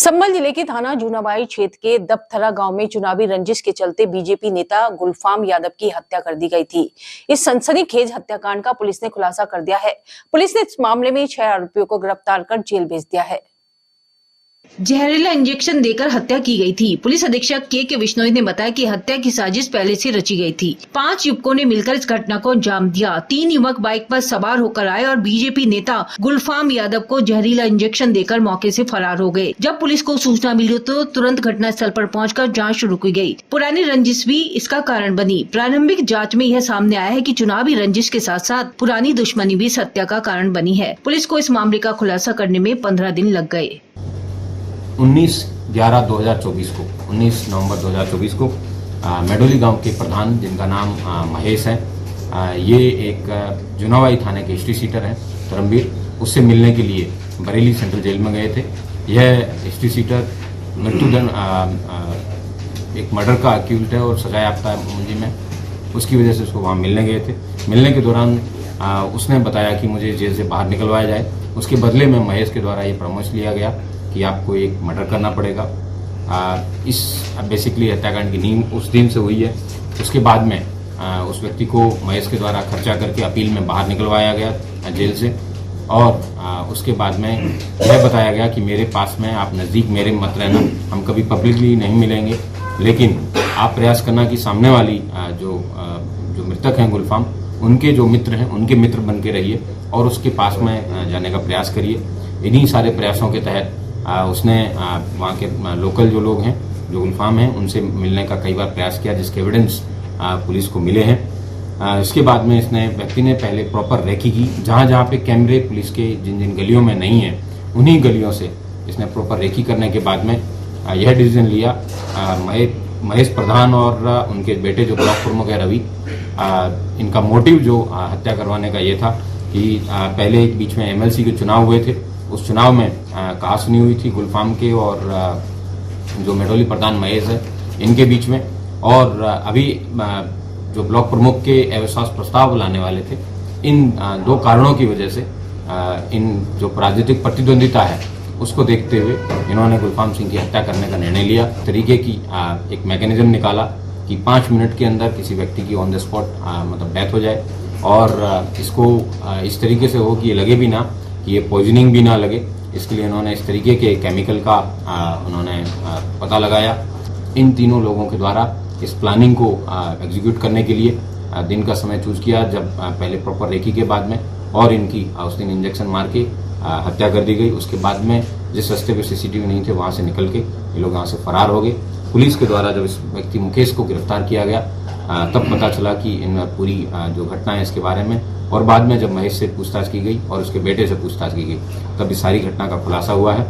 संभल जिले के थाना जूनाबाई क्षेत्र के दबथरा गांव में चुनावी रंजिश के चलते बीजेपी नेता गुलफाम यादव की हत्या कर दी गई थी। इस सनसनीखेज हत्याकांड का पुलिस ने खुलासा कर दिया है। पुलिस ने इस मामले में 6 आरोपियों को गिरफ्तार कर जेल भेज दिया है। जहरीला इंजेक्शन देकर हत्या की गई थी। पुलिस अधीक्षक के विश्नोई ने बताया कि हत्या की साजिश पहले से रची गई थी। 5 युवकों ने मिलकर इस घटना को अंजाम दिया। 3 युवक बाइक पर सवार होकर आए और बीजेपी नेता गुलफाम यादव को जहरीला इंजेक्शन देकर मौके से फरार हो गए। जब पुलिस को सूचना मिली तो तुरंत घटनास्थल पर पहुंचकर जांच शुरू की गई। पुरानी रंजिश भी इसका कारण बनी। प्रारंभिक जाँच में यह सामने आया है कि चुनावी रंजिश के साथ साथ पुरानी दुश्मनी भी इस हत्या का कारण बनी है। पुलिस को इस मामले का खुलासा करने में 15 दिन लग गए। 19 नवंबर 2024 को मेडोली गांव के प्रधान, जिनका नाम महेश है, ये एक जूनाबाई थाने के हिस्ट्री सीटर हैं धर्मवीर, उससे मिलने के लिए बरेली सेंट्रल जेल में गए थे। यह हिस्ट्री सीटर मृत्युदंड एक मर्डर का अक्यूज्ड है और सजा याफ्ता मुलजिम है। उसकी वजह से उसको वहाँ मिलने गए थे। मिलने के दौरान उसने बताया कि मुझे जेल से बाहर निकलवाया जाए। उसके बदले में महेश के द्वारा ये परामर्श लिया गया कि आपको एक मर्डर करना पड़ेगा। इस बेसिकली हत्याकांड की नींव उस दिन से हुई है। उसके बाद में उस व्यक्ति को महेश के द्वारा खर्चा करके अपील में बाहर निकलवाया गया जेल से, और उसके बाद में यह बताया गया कि मेरे पास में आप नज़दीक मेरे मत रहना, हम कभी पब्लिकली नहीं मिलेंगे, लेकिन आप प्रयास करना कि सामने वाली जो मृतक हैं गुलफाम, उनके जो मित्र हैं उनके मित्र बन के रहिए और उसके पास में जाने का प्रयास करिए। इन्हीं सारे प्रयासों के तहत उसने वहाँ के लोकल जो लोग हैं, जो गुलफाम हैं, उनसे मिलने का कई बार प्रयास किया, जिसके एविडेंस पुलिस को मिले हैं। इसके बाद में इसने व्यक्ति ने पहले प्रॉपर रेकी की। जहाँ जहाँ पे कैमरे पुलिस के जिन जिन गलियों में नहीं है, उन्हीं गलियों से इसने प्रॉपर रेकी करने के बाद में यह डिसीजन लिया। महेश प्रधान और उनके बेटे जो ब्लॉक प्रमुख है रवि, इनका मोटिव जो हत्या करवाने का ये था कि पहले एक बीच में MLC के चुनाव हुए थे। उस चुनाव में कहा सुनी हुई थी गुलफाम के और जो मेडोली प्रधान महेश है, इनके बीच में, और अभी जो ब्लॉक प्रमुख के अविश्वास प्रस्ताव लाने वाले थे। इन 2 कारणों की वजह से इन जो राजनीतिक प्रतिद्वंदिता है उसको देखते हुए इन्होंने गुलफाम सिंह की हत्या करने का निर्णय लिया। तरीके की एक मैकेनिज्म निकाला कि 5 मिनट के अंदर किसी व्यक्ति की ऑन द स्पॉट मतलब डेथ हो जाए, और इसको इस तरीके से हो कि ये लगे भी ना, कि ये पॉइजनिंग भी ना लगे। इसके लिए उन्होंने इस तरीके के केमिकल का उन्होंने पता लगाया। इन तीनों लोगों के द्वारा इस प्लानिंग को एग्जीक्यूट करने के लिए दिन का समय चूज किया, जब पहले प्रॉपर रेकी के बाद में, और इनकी उस दिन इंजेक्शन मार के हत्या कर दी गई। उसके बाद में जिस रास्ते पे CCTV नहीं थे, वहाँ से निकल के ये लोग यहाँ से फरार हो गए। पुलिस के द्वारा जब इस व्यक्ति मुकेश को गिरफ्तार किया गया, तब पता चला कि इन पूरी जो घटना है इसके बारे में, और बाद में जब महेश से पूछताछ की गई और उसके बेटे से पूछताछ की गई, तब इस सारी घटना का खुलासा हुआ है।